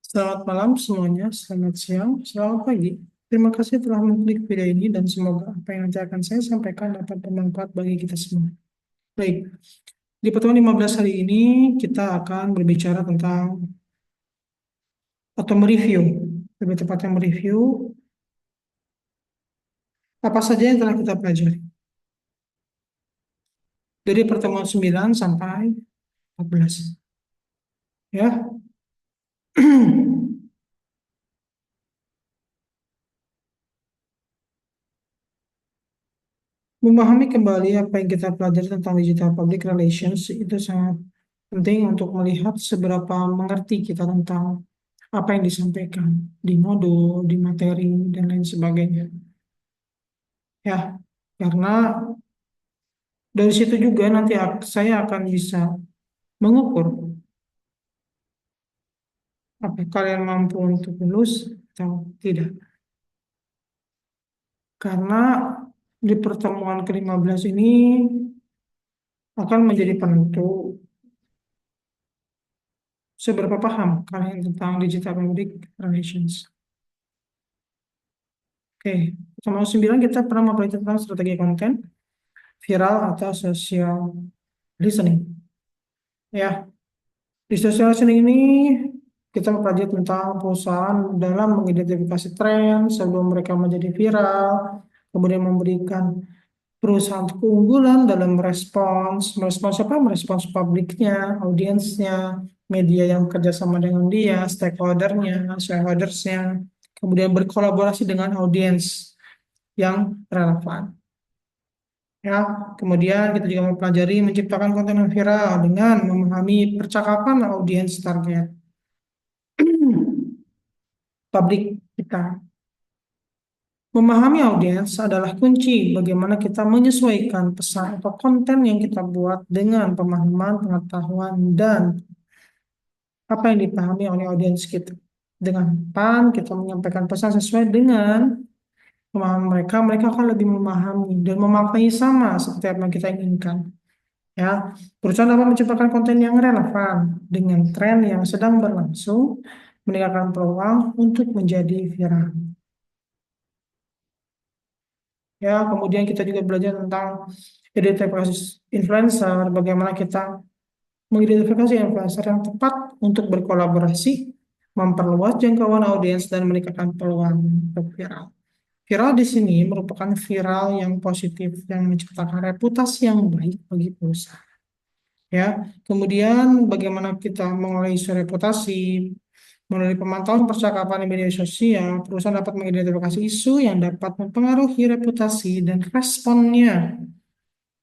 Selamat malam semuanya, selamat siang, selamat pagi. Terima kasih telah mengklik video ini dan semoga apa yang nanti akan saya sampaikan dapat bermanfaat bagi kita semua. Baik, di pertemuan 15 hari ini kita akan berbicara tentang atau mereview, lebih tepatnya mereview apa saja yang telah kita pelajari. Dari pertemuan 9 sampai 14. Ya. Memahami kembali apa yang kita pelajari tentang digital public relations itu sangat penting untuk melihat seberapa mengerti kita tentang apa yang disampaikan di modul, di materi, dan lain sebagainya. Ya, karena dari situ juga nanti saya akan bisa mengukur apakah kalian mampu untuk lulus atau tidak. Karena di pertemuan ke-15 ini akan menjadi penentu seberapa paham kalian tentang digital public relations. Oke, pertemuan 9 kita pernah mempelajari tentang strategi konten, viral atau social listening. Ya, di social listening ini kita mempelajari tentang perusahaan dalam mengidentifikasi tren sebelum mereka menjadi viral, kemudian memberikan perusahaan keunggulan dalam merespons apa? Merespons publiknya, audiensnya, media yang bekerja sama dengan dia, stakeholdernya, shareholdersnya, kemudian berkolaborasi dengan audiens yang relevan. Ya, kemudian kita juga mempelajari menciptakan konten yang viral dengan memahami percakapan audiens target publik kita. Memahami audiens adalah kunci bagaimana kita menyesuaikan pesan atau konten yang kita buat dengan pemahaman, pengetahuan, dan apa yang dipahami oleh audiens kita. Dengan kita menyampaikan pesan sesuai dengan pemahaman mereka, mereka akan lebih memahami dan memaknai sama seperti apa yang kita inginkan. Ya, perusahaan dapat menciptakan konten yang relevan dengan tren yang sedang berlangsung, meningkatkan peluang untuk menjadi viral. Ya, kemudian kita juga belajar tentang identifikasi influencer, bagaimana kita mengidentifikasi influencer yang tepat untuk berkolaborasi, memperluas jangkauan audiens dan meningkatkan peluang untuk viral. Viral di sini merupakan viral yang positif yang menciptakan reputasi yang baik bagi perusahaan. Ya, kemudian bagaimana kita mengolah isu reputasi melalui pemantauan percakapan di media sosial, perusahaan dapat mengidentifikasi isu yang dapat mempengaruhi reputasi dan responnya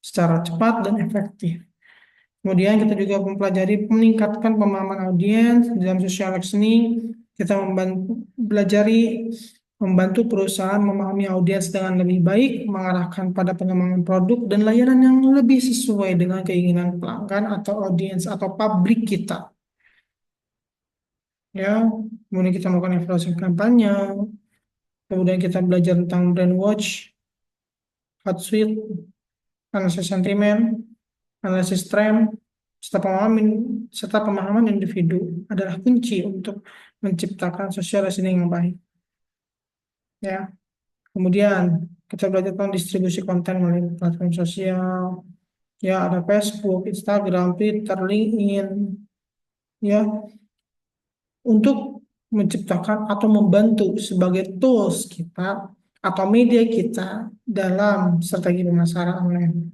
secara cepat dan efektif. Kemudian kita juga mempelajari meningkatkan pemahaman audiens dalam social listening. Kita membantu perusahaan memahami audiens dengan lebih baik, mengarahkan pada pengembangan produk dan layanan yang lebih sesuai dengan keinginan pelanggan atau audiens atau publik kita. Ya, kemudian kita melakukan evaluasi kampanye, kemudian kita belajar tentang brand watch, hot suite, analisis sentimen, analisis tren, serta pemahaman individu adalah kunci untuk menciptakan social listening yang baik. Ya, kemudian kita belajar tentang distribusi konten melalui platform sosial. Ya, ada Facebook, Instagram, Twitter, LinkedIn. Ya, untuk menciptakan atau membantu sebagai tools kita atau media kita dalam strategi pemasaran online.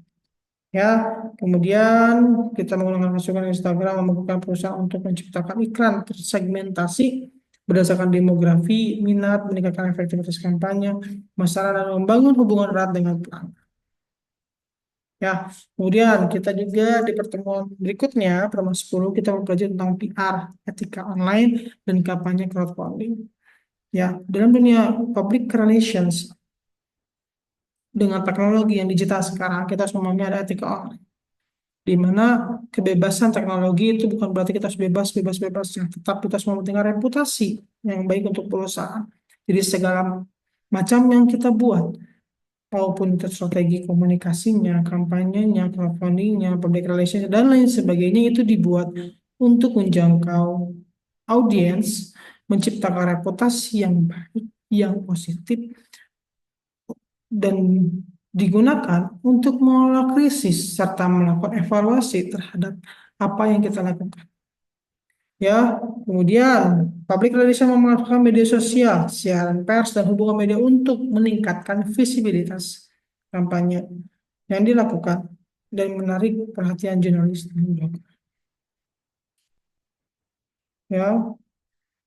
Ya, kemudian kita menggunakan masukan Instagram membuka perusahaan untuk menciptakan iklan tersegmentasi berdasarkan demografi, minat, meningkatkan efektivitas kampanye, masalah dan membangun hubungan erat dengan pelanggan. Ya, kemudian kita juga di pertemuan berikutnya, pertemuan 10, kita mempelajari tentang PR, etika online, dan kampanye crowdfunding. Ya, dalam dunia public relations dengan teknologi yang digital sekarang, kita semuanya ada etika online. Di mana kebebasan teknologi itu bukan berarti kita harus bebas-bebasnya, tetap kita harus mementingkan reputasi yang baik untuk perusahaan. Jadi segala macam yang kita buat, maupun itu strategi komunikasinya, kampanyenya, crowdfundingnya, public relations, dan lain sebagainya itu dibuat untuk menjangkau audiens menciptakan reputasi yang baik, yang positif, dan digunakan untuk mengelola krisis serta melakukan evaluasi terhadap apa yang kita lakukan. Ya, kemudian public relation memanfaatkan media sosial, siaran pers, dan hubungan media untuk meningkatkan visibilitas kampanye yang dilakukan dan menarik perhatian jurnalis dan blogger. Ya,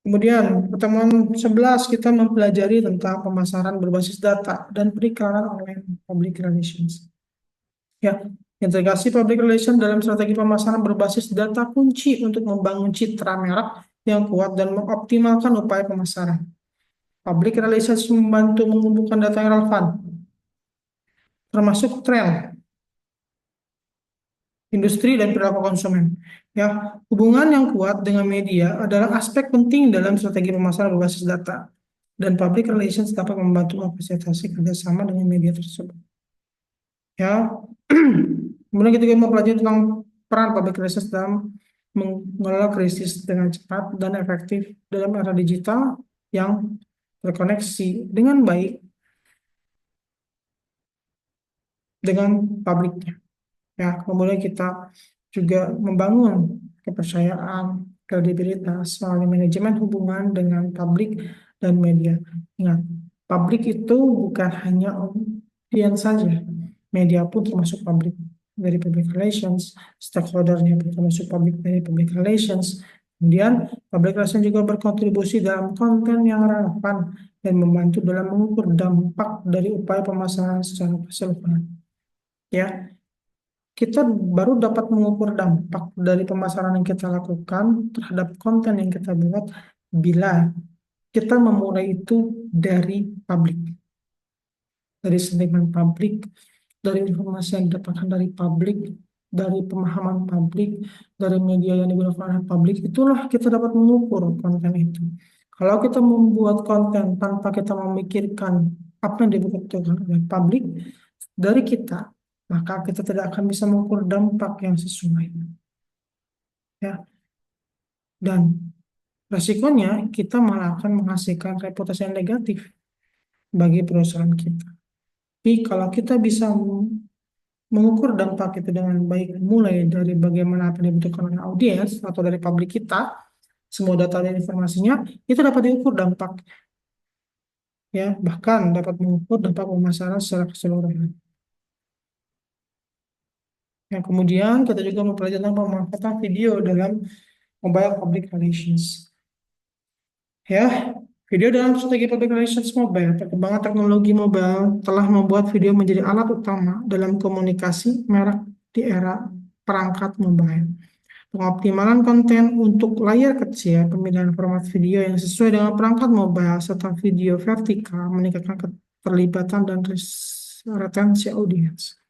kemudian pertemuan 11 kita mempelajari tentang pemasaran berbasis data dan periklanan online public relations. Ya, integrasi public relation dalam strategi pemasaran berbasis data kunci untuk membangun citra merek yang kuat dan mengoptimalkan upaya pemasaran. Public relations membantu mengumpulkan data yang relevan, termasuk tren, industri, dan perilaku konsumen. Ya, hubungan yang kuat dengan media adalah aspek penting dalam strategi pemasaran berbasis data, dan public relations dapat membantu memfasilitasi kerjasama dengan media tersebut. Ya, kemudian kita juga mempelajari tentang peran public relations dalam mengelola krisis dengan cepat dan efektif dalam era digital yang terkoneksi dengan baik dengan publiknya. Ya, kemudian kita juga membangun kepercayaan, kredibilitas melalui manajemen hubungan dengan publik dan media. Ingat, publik itu bukan hanya audiens saja, media pun termasuk publik dari public relations, stakeholdernya pun termasuk publik dari public relations. Kemudian, public relations juga berkontribusi dalam konten yang relevan dan membantu dalam mengukur dampak dari upaya pemasaran secara keseluruhan. Ya, kita baru dapat mengukur dampak dari pemasaran yang kita lakukan terhadap konten yang kita buat bila kita memulai itu dari publik, dari sentimen publik, dari informasi yang didapatkan dari publik, dari pemahaman publik, dari media yang digunakan oleh publik, itulah kita dapat mengukur konten itu. Kalau kita membuat konten tanpa kita memikirkan apa yang dibutuhkan oleh publik dari kita, maka kita tidak akan bisa mengukur dampak yang sesuai. Ya, dan resikonya kita malah akan menghasilkan reputasi yang negatif bagi perusahaan kita. Tapi kalau kita bisa mengukur dampak itu dengan baik, mulai dari bagaimana apa yang dibutuhkan oleh audiens atau dari publik kita, semua data dan informasinya, itu dapat diukur dampak. Ya, bahkan dapat mengukur dampak pemasaran secara keseluruhan. Yang kemudian kita juga mempelajari tentang pemanfaatan video dalam mobile public relations. Ya, video dalam strategi public relations mobile, perkembangan teknologi mobile telah membuat video menjadi alat utama dalam komunikasi merek di era perangkat mobile. Pengoptimalan konten untuk layar kecil, pemilihan format video yang sesuai dengan perangkat mobile, serta video vertikal meningkatkan keterlibatan dan retensi audiens.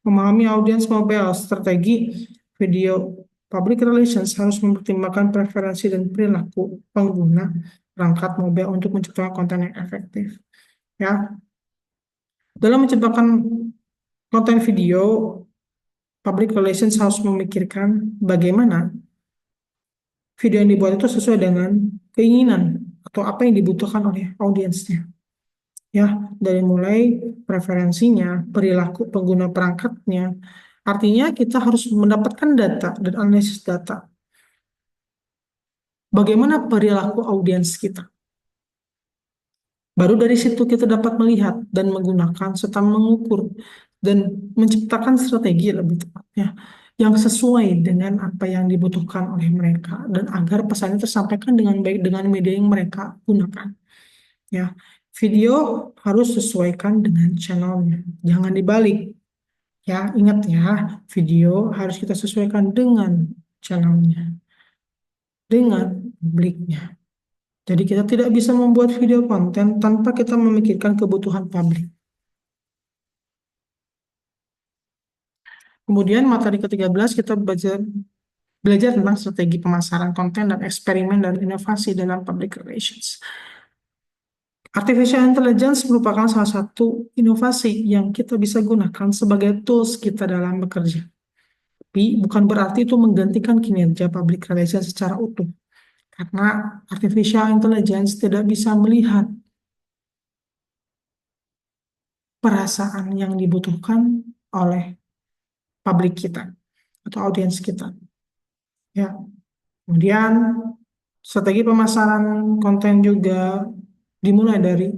Memahami audiens mobile, strategi video public relations harus mempertimbangkan preferensi dan perilaku pengguna perangkat mobile untuk menciptakan konten yang efektif. Ya, dalam menciptakan konten video, public relations harus memikirkan bagaimana video yang dibuat itu sesuai dengan keinginan atau apa yang dibutuhkan oleh audiensnya. Ya, dari mulai preferensinya, perilaku pengguna perangkatnya. Artinya kita harus mendapatkan data dan analisis data. Bagaimana perilaku audiens kita? Baru dari situ kita dapat melihat dan menggunakan serta mengukur dan menciptakan strategi lebih tepatnya yang sesuai dengan apa yang dibutuhkan oleh mereka dan agar pesannya tersampaikan dengan baik dengan media yang mereka gunakan. Ya, video harus sesuaikan dengan channelnya, jangan dibalik. Ya, ingat ya, video harus kita sesuaikan dengan channelnya, dengan publiknya. Jadi kita tidak bisa membuat video konten tanpa kita memikirkan kebutuhan publik. Kemudian materi ke-13 kita belajar tentang strategi pemasaran konten dan eksperimen dan inovasi dalam public relations. Artificial intelligence merupakan salah satu inovasi yang kita bisa gunakan sebagai tools kita dalam bekerja. Tapi bukan berarti itu menggantikan kinerja public relations secara utuh. Karena artificial intelligence tidak bisa melihat perasaan yang dibutuhkan oleh publik kita atau audiens kita. Ya, kemudian strategi pemasaran konten juga dimulai dari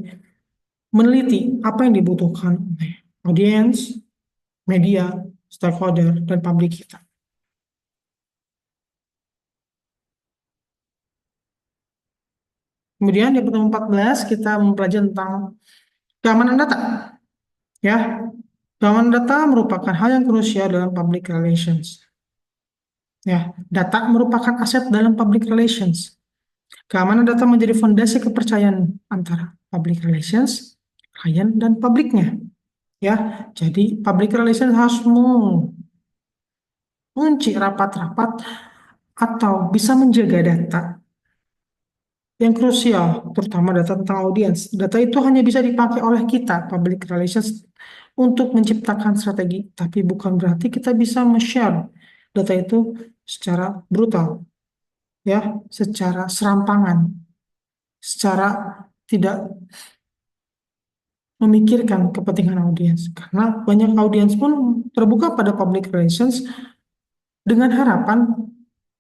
meneliti apa yang dibutuhkan oleh audiens, media, stakeholder, dan publik kita. Kemudian di pertemuan 14 kita mempelajari tentang keamanan data. Ya, keamanan data merupakan hal yang krusial dalam public relations. Ya, data merupakan aset dalam public relations. Keamanan data menjadi fondasi kepercayaan antara public relations, klien, dan publiknya. Ya, jadi public relations harus mengunci rapat-rapat atau bisa menjaga data yang krusial, terutama data tentang audiens. Data itu hanya bisa dipakai oleh kita, public relations, untuk menciptakan strategi, tapi bukan berarti kita bisa share data itu secara brutal, ya, secara serampangan, secara tidak memikirkan kepentingan audiens. Karena banyak audiens pun terbuka pada public relations dengan harapan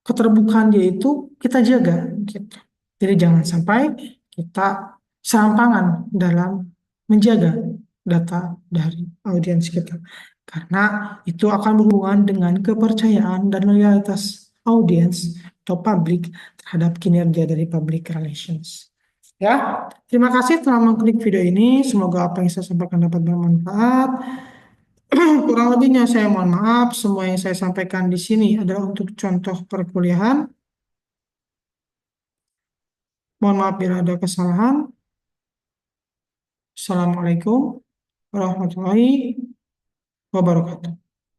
keterbukaan dia itu kita jaga, gitu. Jadi jangan sampai kita serampangan dalam menjaga data dari audiens kita. Karena itu akan berhubungan dengan kepercayaan dan loyalitas audiens atau publik terhadap kinerja dari public relations. Ya, terima kasih telah mengklik video ini. Semoga apa yang saya sampaikan dapat bermanfaat. Kurang lebihnya saya mohon maaf. Semua yang saya sampaikan di sini adalah untuk contoh perkuliahan. Mohon maaf bila ada kesalahan. Assalamualaikum warahmatullahi wabarakatuh.